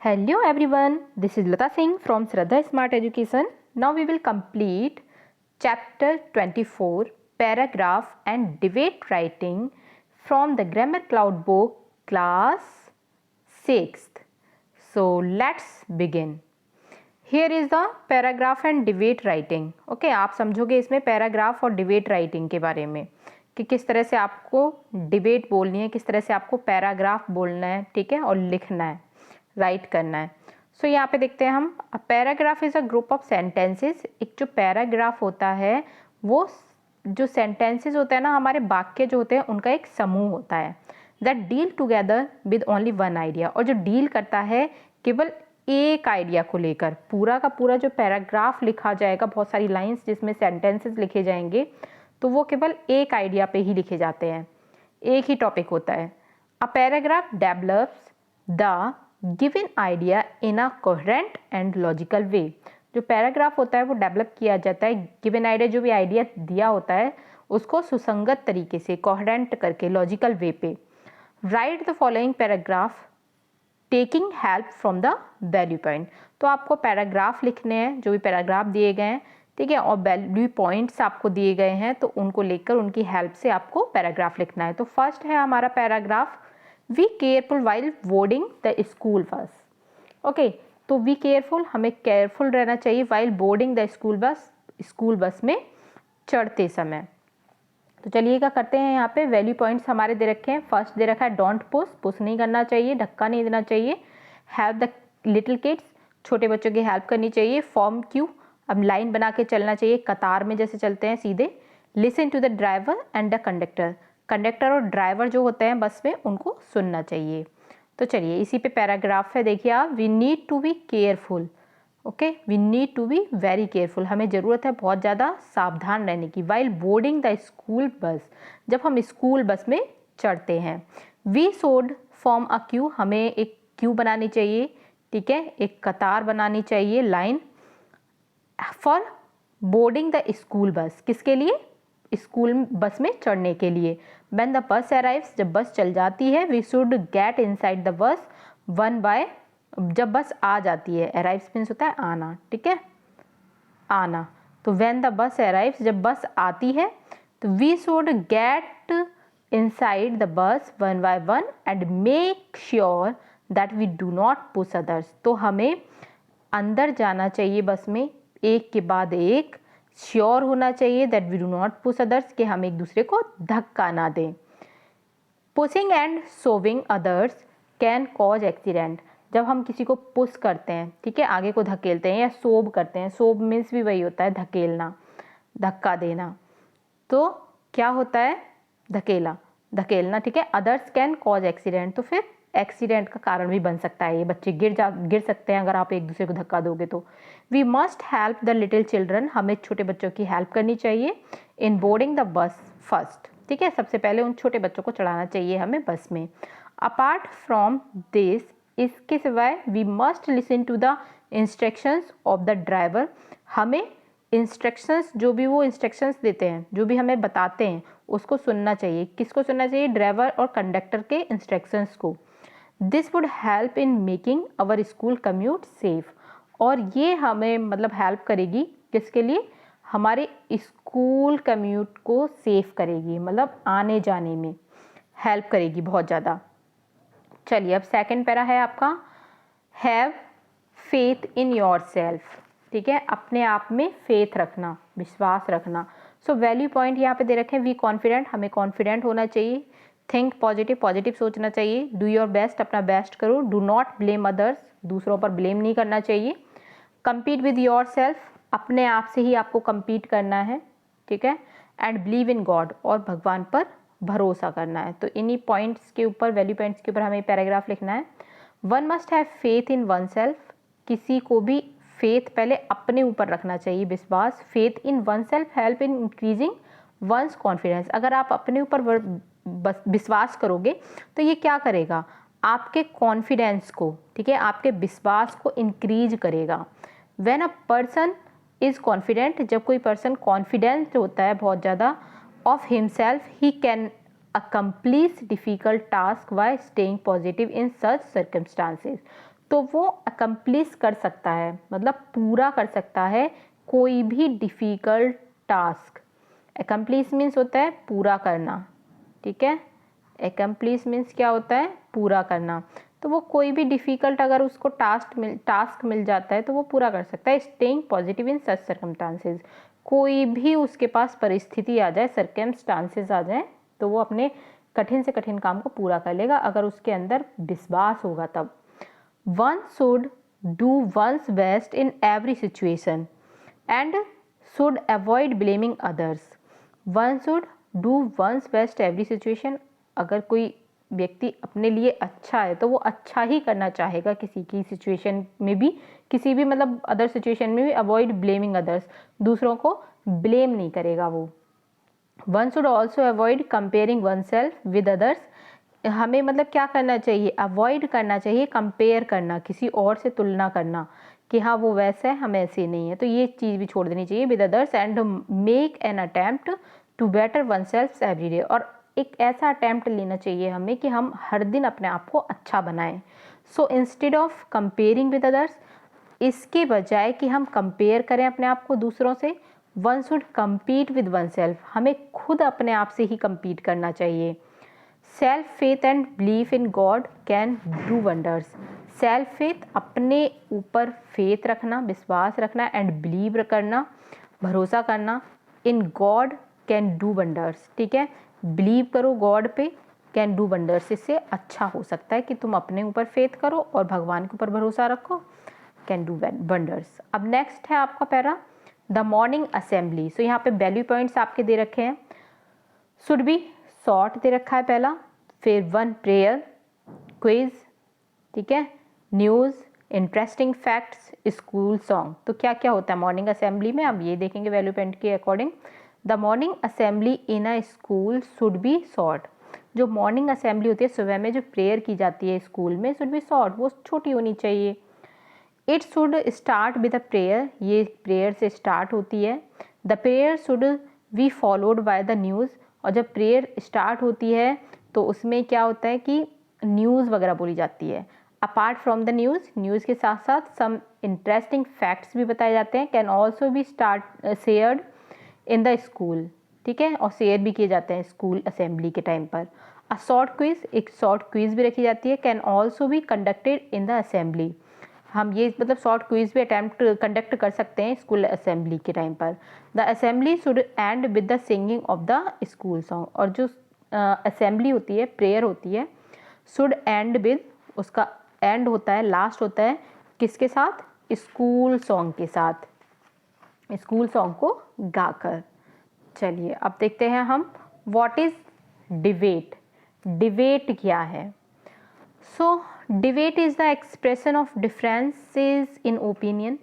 Hello everyone, this is Lata Singh from Shraddha Smart Education. Now we will complete chapter 24 paragraph and debate writing from the Grammar Cloud book class 6th. So let's begin. Here is the paragraph and debate writing. Okay, आप समझोगे इसमें paragraph और debate writing के बारे में कि किस तरह से आपको डिबेट बोलनी है, किस तरह से आपको पैराग्राफ बोलना है, ठीक है, और लिखना है, राइट करना है. सो यहाँ पे देखते हैं हम. A paragraph is a group of sentences. एक जो पैराग्राफ होता है वो जो सेंटेंसेस होते हैं ना, हमारे वाक्य जो होते हैं उनका एक समूह होता है that deal together with only one idea. और जो डील करता है केवल एक आइडिया को लेकर. पूरा का पूरा जो पैराग्राफ लिखा जाएगा, बहुत सारी लाइंस जिसमें सेंटेंसेस लिखे जाएंगे, तो वो केवल एक आइडिया पे ही लिखे जाते हैं, एक ही टॉपिक होता है. A paragraph develops the given idea in a coherent and logical वे. जो पैराग्राफ होता है वो डेवलप किया जाता है, गिवन आइडिया जो भी आइडिया दिया होता है उसको सुसंगत तरीके से, कोहेरेंट करके, लॉजिकल वे पे. Right the following paragraph taking help from the value point. तो आपको पैराग्राफ लिखने हैं, जो भी पैराग्राफ दिए गए हैं, ठीक है, और वैल्यू पॉइंट्स आपको दिए गए हैं, तो उनको लेकर उनकी हेल्प से आपको पैराग्राफ लिखना है. तो फर्स्ट है हमारा paragraph, we careful while boarding the school bus. Okay, तो वी केयरफुल, हमें केयरफुल रहना चाहिए वाइल बोर्डिंग द स्कूल बस में चढ़ते समय. तो चलिए क्या करते हैं, यहाँ पे वैल्यू पॉइंट्स हमारे दे रखे हैं. फर्स्ट दे रखा है डोंट पुश नहीं करना चाहिए, धक्का नहीं देना चाहिए. हेल्प द लिटिल किड्स, छोटे बच्चों की हेल्प करनी चाहिए. फॉर्म क्यू, अब लाइन बना के चलना चाहिए, कतार में जैसे चलते हैं सीधे. Listen to the driver and the conductor, conductor और ड्राइवर जो होते हैं बस में उनको सुनना चाहिए. तो चलिए इसी पे पैराग्राफ है, देखिए आप. We need to be careful. Okay, we need to be very careful, हमें ज़रूरत है बहुत ज़्यादा सावधान रहने की. वाइल बोर्डिंग द स्कूल बस, जब हम स्कूल बस में चढ़ते हैं. We should form a queue, हमें एक क्यू बनानी चाहिए, ठीक है, एक कतार बनानी चाहिए, line. For boarding the school बस, किसके लिए, स्कूल बस में चढ़ने के लिए. व्हेन द बस अराइव्स, जब बस चल जाती है. We should get inside the bus one by, जब बस आ जाती है. अराइव्स मीन्स होता है आना, ठीक है, आना. तो व्हेन द बस अराइव्स, जब बस आती है, तो we should get inside the bus one by one and make sure that we do not push others. तो हमें अंदर जाना चाहिए बस में, एक के बाद एक, श्योर होना चाहिए that we do not push others, कि हम एक दूसरे को धक्का ना दें. Pushing and shoving others can cause accident. जब हम किसी को पुश करते हैं, ठीक है, आगे को धकेलते हैं, या शोव करते हैं, शोव मीन्स भी वही होता है, धकेलना, धक्का देना. तो क्या होता है, धकेलना, ठीक है. अदर्स कैन कॉज एक्सीडेंट, तो फिर एक्सीडेंट का कारण भी बन सकता है. ये बच्चे गिर सकते हैं अगर आप एक दूसरे को धक्का दोगे तो. We must help the little children, हमें छोटे बच्चों की हेल्प करनी चाहिए. In boarding the bus first, ठीक है, सबसे पहले उन छोटे बच्चों को चढ़ाना चाहिए हमें बस में. अपार्ट फ्रॉम दिस, इसके सिवाय we must listen to the instructions of the driver, हमें इंस्ट्रक्शंस, जो भी वो इंस्ट्रक्शंस देते हैं, जो भी हमें बताते हैं, उसको सुनना चाहिए. किसको सुनना चाहिए, ड्राइवर और कंडक्टर के इंस्ट्रक्शंस को. This would help in making our school commute safe. और ये हमें मतलब हेल्प करेगी, किसके लिए, हमारे स्कूल कम्यूट को सेफ करेगी, मतलब आने जाने में हेल्प करेगी बहुत ज़्यादा. चलिए अब सेकंड पैरा है आपका, have faith in your self, ठीक है, अपने आप में फेथ रखना, विश्वास रखना. सो वैल्यू पॉइंट यहाँ पे दे रखे हैं. वी कॉन्फिडेंट, हमें कॉन्फिडेंट होना चाहिए. थिंक पॉजिटिव, पॉजिटिव सोचना चाहिए. डू योर बेस्ट, अपना बेस्ट करो. डू नॉट ब्लेम अदर्स, दूसरों पर ब्लेम नहीं करना चाहिए. कम्पीट विद योर सेल्फ, अपने आप से ही आपको कम्पीट करना है, ठीक है. एंड बिलीव इन गॉड, और भगवान पर भरोसा करना है. तो इन्हीं पॉइंट्स के ऊपर, वैल्यू पॉइंट्स के ऊपर हमें पैराग्राफ लिखना है. One must have faith in one self, किसी को भी फेथ पहले अपने ऊपर रखना चाहिए, विश्वास. Faith in oneself help in increasing one's confidence. अगर आप अपने ऊपर बस विश्वास करोगे तो ये क्या करेगा, आपके कॉन्फिडेंस को, ठीक है, आपके विश्वास को इंक्रीज करेगा. When a person is confident, जब कोई पर्सन कॉन्फिडेंट होता है बहुत ज़्यादा of himself, he can accomplish difficult task by staying positive in such circumstances. तो वो अकम्प्लिश कर सकता है, मतलब पूरा कर सकता है कोई भी डिफ़िकल्ट टास्क। अकम्प्लिश मीन्स होता है पूरा करना, ठीक है। अकम्प्लिश मीन्स क्या होता है, पूरा करना। तो वो कोई भी डिफ़िकल्ट अगर उसको टास्क मिल जाता है तो वो पूरा कर सकता है। Staying positive in such circumstances, कोई भी उसके पास परिस्थिति आ जाए, सर्कमस्टांसेस आ जाए, तो वो अपने कठिन से कठिन काम को पूरा कर लेगा अगर उसके अंदर विश्वास होगा तब। One should do one's best in every situation and should avoid blaming others. One should do one's best every situation, अगर कोई व्यक्ति अपने लिए अच्छा है तो वो अच्छा ही करना चाहेगा किसी की सिचुएशन में भी, किसी भी मतलब अदर सिचुएशन में भी। अवॉइड ब्लेमिंग अदर्स, दूसरों को ब्लेम नहीं करेगा वो। One should also avoid comparing one self with others, हमें मतलब क्या करना चाहिए, अवॉइड करना चाहिए कंपेयर करना, किसी और से तुलना करना कि हाँ वो वैसा है हम ऐसे नहीं है, तो ये चीज़ भी छोड़ देनी चाहिए। With others and make an attempt to better oneself every day, और एक ऐसा अटैम्प्ट लेना चाहिए हमें कि हम हर दिन अपने आप को अच्छा बनाएं। So instead of comparing with others, इसके बजाय कि हम कंपेयर करें अपने आप को दूसरों से, one should compete with one self, हमें खुद अपने आप से ही कम्पीट करना चाहिए। Self faith and belief in God can do wonders, self faith अपने ऊपर फेथ रखना, विश्वास रखना, एंड बिलीव करना, भरोसा करना, in God can do wonders, ठीक है। बिलीव करो गॉड पे, कैन डू वंडर्स, इससे अच्छा हो सकता है कि तुम अपने ऊपर फेथ करो और भगवान के ऊपर भरोसा रखो, कैन डू वंडर्स। अब नेक्स्ट है आपका पैरा द मॉर्निंग असेंबली। सो यहाँ पे वैल्यू पॉइंट्स आपके दे रखे हैं, शुड बी शॉर्ट दे रखा है पहला, फिर वन प्रेयर, क्विज, ठीक है, news, interesting facts, school song. तो क्या क्या होता है मॉर्निंग असेंबली में, अब ये देखेंगे वैल्यू पॉइंट के according. The morning assembly in a school should be short, जो मॉर्निंग असेंबली होती है सुबह में जो प्रेयर की जाती है स्कूल में, शुड बी शॉर्ट, वो छोटी होनी चाहिए। It should start with a prayer, ये प्रेयर से स्टार्ट होती है। The prayer should be followed by the news, और जब प्रेयर स्टार्ट होती है तो उसमें क्या होता है कि न्यूज़ वगैरह बोली जाती है। Apart from the news, news के साथ साथ सम इंटरेस्टिंग फैक्ट्स भी बताए जाते हैं, can also be shared in the school, ठीक है, और शेयर भी किए जाते हैं स्कूल असेंबली के टाइम पर। अ शॉर्ट क्विज, एक शॉर्ट क्विज भी रखी जाती है, can also be conducted in the assembly, हम ये मतलब शॉर्ट क्विज भी कंडक्ट कर सकते हैं स्कूल असेंबली के टाइम पर। The assembly should and with the singing of the school song, और जो असेंबली होती है, प्रेयर होती है, शुड एंड विद, उसका एंड होता है, लास्ट होता है किसके साथ, स्कूल सॉन्ग के साथ, स्कूल सॉन्ग को गाकर। चलिए अब देखते हैं हम व्हाट इज डिबेट, डिबेट क्या है। So debate is the expression of differences in opinion,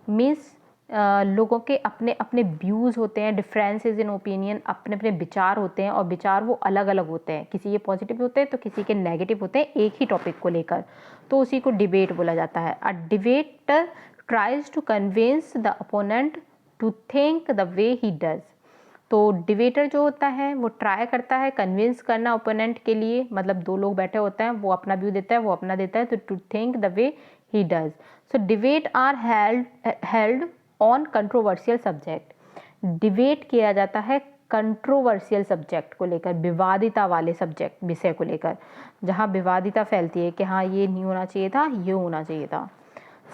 means लोगों के अपने अपने व्यूज़ होते हैं, डिफरेंसेस इन ओपिनियन, अपने अपने विचार होते हैं, और विचार वो अलग अलग होते हैं, किसी के पॉजिटिव होते हैं तो किसी के नेगेटिव होते हैं एक ही टॉपिक को लेकर, तो उसी को डिबेट बोला जाता है। A debater tries to convince the opponent to think the way he does, तो डिबेटर जो होता है वो ट्राई करता है कन्विंस करना ओपोनेंट के लिए, मतलब दो लोग बैठे होते हैं, वो अपना व्यू देता है, वो अपना देता है, तो to think the way he does. So debate are held on controversial subject, debate किया जाता है कंट्रोवर्शियल सब्जेक्ट को लेकर, विवादिता वाले सब्जेक्ट विषय को लेकर, जहाँ विवादिता फैलती है कि हाँ ये नहीं होना चाहिए था, ये होना चाहिए था।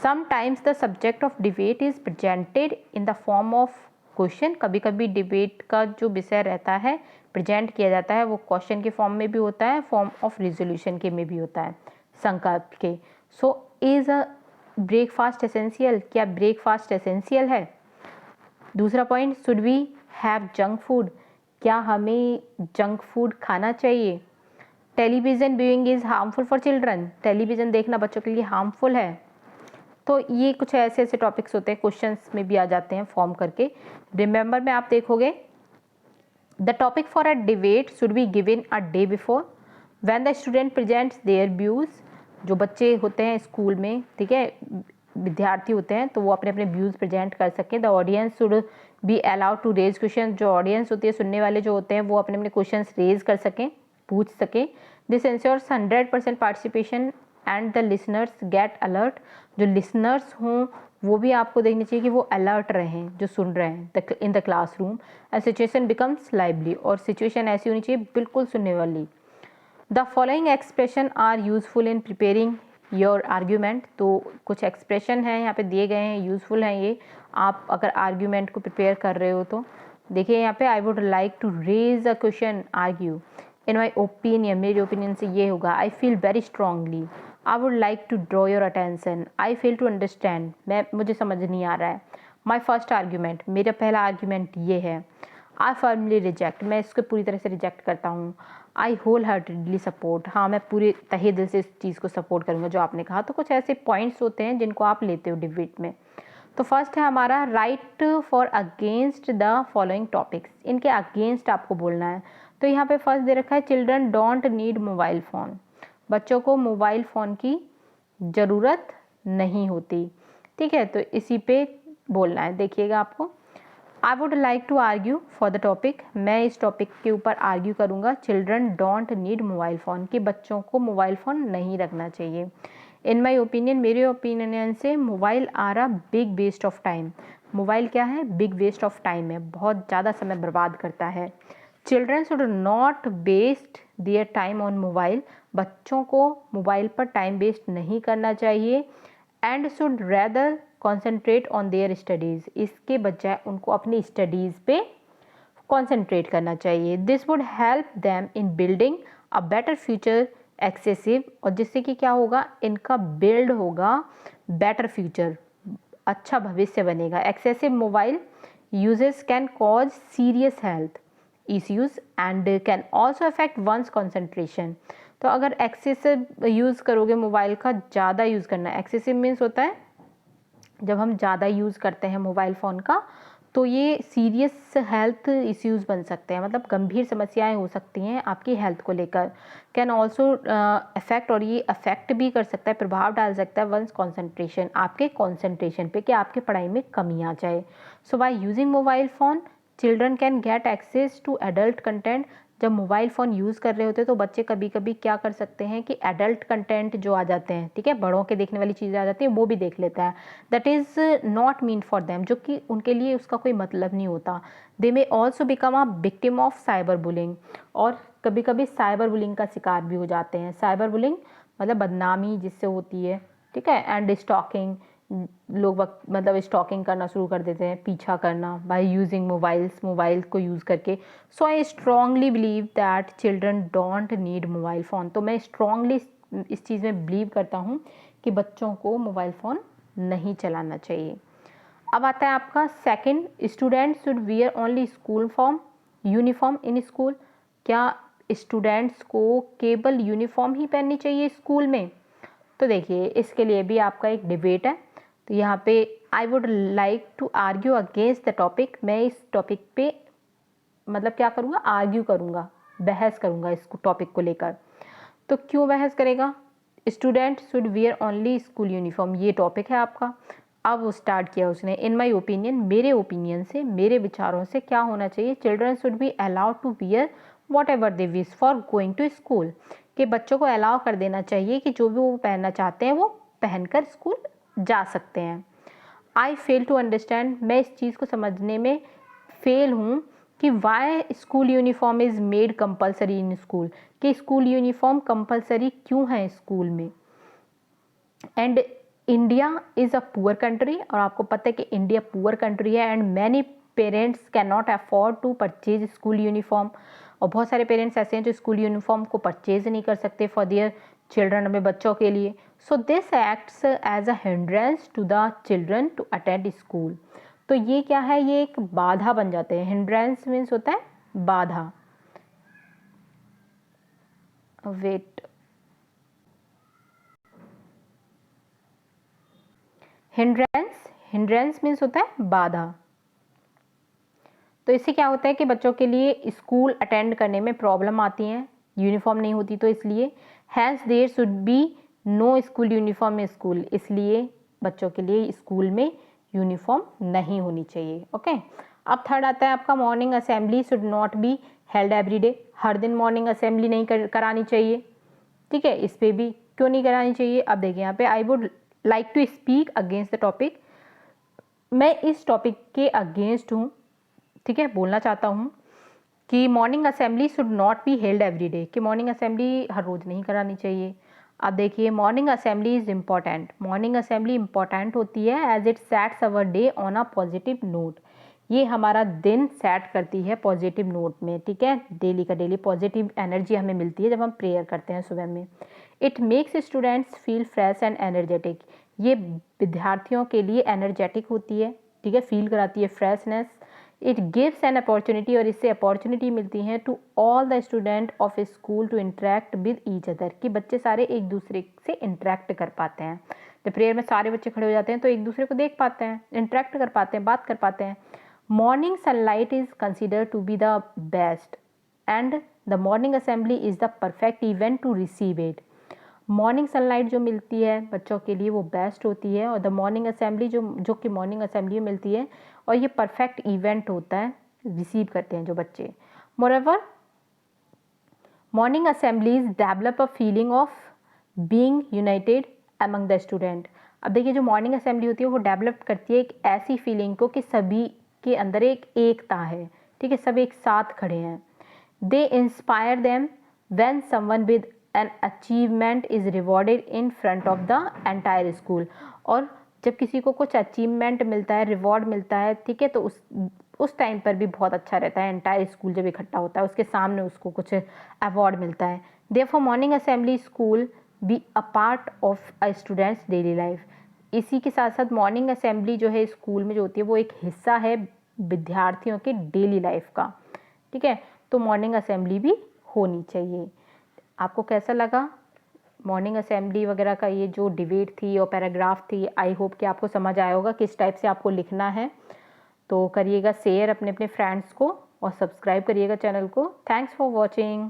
Sometimes the subject of debate is presented in the form of question, कभी कभी डिबेट का जो विषय रहता है प्रेजेंट किया जाता है वो क्वेश्चन के फॉर्म में भी होता है, फॉर्म ऑफ रिजोल्यूशन के में भी होता है, संकल्प के। So is a breakfast essential, क्या ब्रेकफास्ट एसेंशियल है। दूसरा point, should we have junk food, क्या हमें जंक फूड खाना चाहिए। Television viewing is harmful for children, television देखना बच्चों के लिए हार्मफुल है। तो ये कुछ ऐसे ऐसे टॉपिक्स होते हैं, क्वेश्चंस में भी आ जाते हैं फॉर्म करके। रिमेंबर में आप देखोगे the topic for a debate should be given a day before when the student presents their views, जो बच्चे होते हैं स्कूल में, ठीक है, विद्यार्थी होते हैं, तो वो अपने अपने व्यूज़ प्रेजेंट कर सकें। The audience should be allowed to raise question, जो ऑडियंस होती है, सुनने वाले जो होते हैं, वो अपने अपने क्वेश्चन रेज कर सकें, पूछ सकें। This ensures 100% participation and the listeners get alert, जो लिसनर्स हों वो भी आपको देखनी चाहिए कि वो अलर्ट रहें जो सुन रहे हैं in the classroom, and situation becomes lively, और सिचुएशन ऐसी होनी चाहिए बिल्कुल सुनने वाली। The following expression are useful in preparing your argument, तो कुछ एक्सप्रेशन हैं यहाँ पे दिए गए हैं, यूजफुल हैं ये आप अगर आर्ग्यूमेंट को प्रिपेयर कर रहे हो तो। देखिए यहाँ पे, I would like to raise a question, argue, in my opinion, मेरे ओपिनियन से ये होगा, I feel very strongly, I would like to draw your attention, I fail to understand, मुझे समझ नहीं आ रहा है, माई फर्स्ट आर्ग्यूमेंट, मेरा पहला आर्ग्यूमेंट ये है, आई फर्मली रिजेक्ट, मैं इसको पूरी तरह से रिजेक्ट करता हूँ, आई होल हार्टेडली सपोर्ट, हाँ मैं पूरे तहे दिल से इस चीज़ को सपोर्ट करूँगा जो आपने कहा। तो कुछ ऐसे पॉइंट्स होते हैं जिनको आप लेते हो डिबेट में। तो फर्स्ट है हमारा right for against the following topics, इनके अगेंस्ट आपको बोलना है। तो यहाँ पे फर्स्ट दे रखा है children don't need mobile phone, बच्चों को मोबाइल फ़ोन की ज़रूरत नहीं होती, ठीक है, तो इसी पे बोलना है। देखिएगा आपको, I would like to argue for the topic, मैं इस टॉपिक के ऊपर आर्ग्यू करूँगा, children don't need mobile phone, कि बच्चों को मोबाइल फ़ोन नहीं रखना चाहिए। इन माई ओपिनियन, मेरे ओपिनियन से mobile are a big waste of time, mobile क्या है, बिग वेस्ट ऑफ टाइम है, बहुत ज़्यादा समय बर्बाद करता है। Children should not waste their time on mobile, बच्चों को मोबाइल पर टाइम वेस्ट नहीं करना चाहिए, and should rather concentrate on their studies, इसके बजाय उनको अपनी स्टडीज़ पे कॉन्सेंट्रेट करना चाहिए। This would help them in building a better future excessive, और जिससे कि क्या होगा, इनका बिल्ड होगा बेटर फ्यूचर, अच्छा भविष्य बनेगा। Excessive mobile uses can cause serious health issues and can also affect one's concentration, तो अगर एक्सेसिव यूज़ करोगे मोबाइल का, ज़्यादा यूज़ करना, एक्सेसिव मीन्स होता है जब हम ज़्यादा यूज़ करते हैं मोबाइल फ़ोन का, तो ये सीरियस हेल्थ इश्यूज़ बन सकते हैं, मतलब गंभीर समस्याएं हो सकती हैं आपकी हेल्थ को लेकर। कैन ऑल्सो अफेक्ट, और ये अफेक्ट भी कर सकता है, प्रभाव डाल सकता है वंस कॉन्सेंट्रेशन, आपके कॉन्सेंट्रेशन पे, कि आपके पढ़ाई में कमी आ जाए। So by using mobile phone children can get access to adult content, जब मोबाइल फ़ोन यूज़ कर रहे होते हैं तो बच्चे कभी कभी क्या कर सकते हैं कि एडल्ट कंटेंट जो आ जाते हैं, ठीक है, बड़ों के देखने वाली चीज़ें आ जाती हैं, वो भी देख लेता है, that is not mean for them, जो कि उनके लिए उसका कोई मतलब नहीं होता। They may also become a victim of cyber bullying, और कभी कभी साइबर बुलिंग का शिकार भी हो जाते हैं। साइबर बुलिंग मतलब बदनामी जिससे होती है, ठीक है, एंड स्टॉकिंग, लोग वक्त मतलब स्टॉकिंग करना शुरू कर देते हैं, पीछा करना बाय यूजिंग मोबाइल को यूज़ करके। So I strongly believe that children don't need mobile phone, तो मैं स्ट्रांगली इस चीज़ में बिलीव करता हूँ कि बच्चों को मोबाइल फ़ोन नहीं चलाना चाहिए। अब आता है आपका second, student should wear only school uniform in school, क्या स्टूडेंट्स को केवल यूनिफॉर्म ही पहननी चाहिए स्कूल में? तो देखिए इसके लिए भी आपका एक डिबेट है, तो यहाँ पे I would like to argue against the topic, मैं इस टॉपिक पे मतलब क्या करूँगा, आर्ग्यू करूँगा, बहस करूँगा इस टॉपिक को लेकर। तो क्यों बहस करेगा, student should wear only school uniform, ये टॉपिक है आपका। अब वो स्टार्ट किया उसने, इन माई ओपिनियन, मेरे ओपिनियन से, मेरे विचारों से क्या होना चाहिए, children should be allowed to wear whatever they wish for going to school, कि बच्चों को अलाउ कर देना चाहिए कि जो भी वो पहनना चाहते हैं वो पहनकर स्कूल जा सकते हैं। आई फेल टू अंडरस्टैंड, मैं इस चीज़ को समझने में फेल हूँ कि why school uniform is made compulsory in school, कि स्कूल यूनिफॉर्म कंपलसरी क्यों है स्कूल में। And India is a poor country, और आपको पता है कि इंडिया पुअर कंट्री है, and many parents can not afford to purchase school uniform, और बहुत सारे पेरेंट्स ऐसे हैं जो स्कूल यूनिफॉर्म को परचेज नहीं कर सकते फॉर देयर चिल्ड्रन, अपने बच्चों के लिए। So this acts as a hindrance to the children to attend school, तो ये क्या है, ये एक बाधा बन जाते हैं। हिंड्रेंस मीन्स होता है बाधा, वेट, हिंड्रेंस मीन्स होता है बाधा। तो इससे क्या होता है कि बच्चों के लिए स्कूल अटेंड करने में प्रॉब्लम आती हैं, यूनिफॉर्म नहीं होती, तो इसलिए hence there should be no school uniform in school, इसलिए बच्चों के लिए स्कूल में यूनिफॉर्म नहीं होनी चाहिए। ओके, अब थर्ड आता है आपका morning assembly should not be held every day, हर दिन मॉर्निंग असेंबली नहीं करानी चाहिए, ठीक है, इस पर भी क्यों नहीं करानी चाहिए? अब देखिए यहाँ पे I would like to speak against the topic. मैं इस टॉपिक के अगेंस्ट हूँ, ठीक है, बोलना चाहता हूँ कि morning assembly should not be held every day, कि मॉर्निंग असेंबली हर रोज़ नहीं करानी चाहिए। अब देखिए morning assembly is important, morning assembly important होती है as it sets our day on a positive note. ये हमारा दिन सेट करती है पॉजिटिव नोट में, ठीक है, डेली का डेली पॉजिटिव एनर्जी हमें मिलती है जब हम प्रेयर करते हैं सुबह में। It makes students feel fresh and energetic, ये विद्यार्थियों के लिए एनर्जेटिक होती है, ठीक है, फील कराती है freshness. It gives an opportunity, और इससे अपॉर्चुनिटी मिलती है to all the student of school to interact with each other, कि बच्चे सारे एक दूसरे से इंटरेक्ट कर पाते हैं। जब प्रेयर में सारे बच्चे खड़े हो जाते हैं तो एक दूसरे को देख पाते हैं, इंटरेक्ट कर पाते हैं, बात कर पाते हैं। Morning sunlight is considered to be the best and the morning assembly is the perfect event to receive it. Morning sunlight जो मिलती है बच्चों के लिए वो बेस्ट होती है, और द मॉर्निंग असेंबली जो कि मॉर्निंग असेंबली में मिलती है, और ये परफेक्ट इवेंट होता है, रिसीव करते हैं जो बच्चे। Moreover morning assemblies develop a feeling of being united among the student. अब देखिए जो मॉर्निंग असेंबली होती है वो डेवलप करती है एक ऐसी फीलिंग को कि सभी के अंदर एक एकता है, ठीक है, सब एक साथ खड़े हैं। They inspire them when someone with an achievement is rewarded in front of the entire school, और जब किसी को कुछ अचीवमेंट मिलता है, रिवॉर्ड मिलता है, ठीक है, तो उस टाइम पर भी बहुत अच्छा रहता है। एंटायर स्कूल जब इकट्ठा होता है उसके सामने उसको कुछ अवार्ड मिलता है। Therefore morning assembly school be a part of a students daily life. इसी के साथ साथ मॉर्निंग असेंबली जो है स्कूल में जो होती है वो एक हिस्सा है विद्यार्थियों के डेली लाइफ का, ठीक है, तो मॉर्निंग असेंबली भी होनी चाहिए। आपको कैसा लगा मॉर्निंग असेंबली वगैरह का ये जो डिबेट थी और पैराग्राफ थी? आई होप कि आपको समझ आया होगा किस टाइप से आपको लिखना है। तो करिएगा शेयर अपने अपने फ्रेंड्स को और सब्सक्राइब करिएगा चैनल को। Thanks for watching.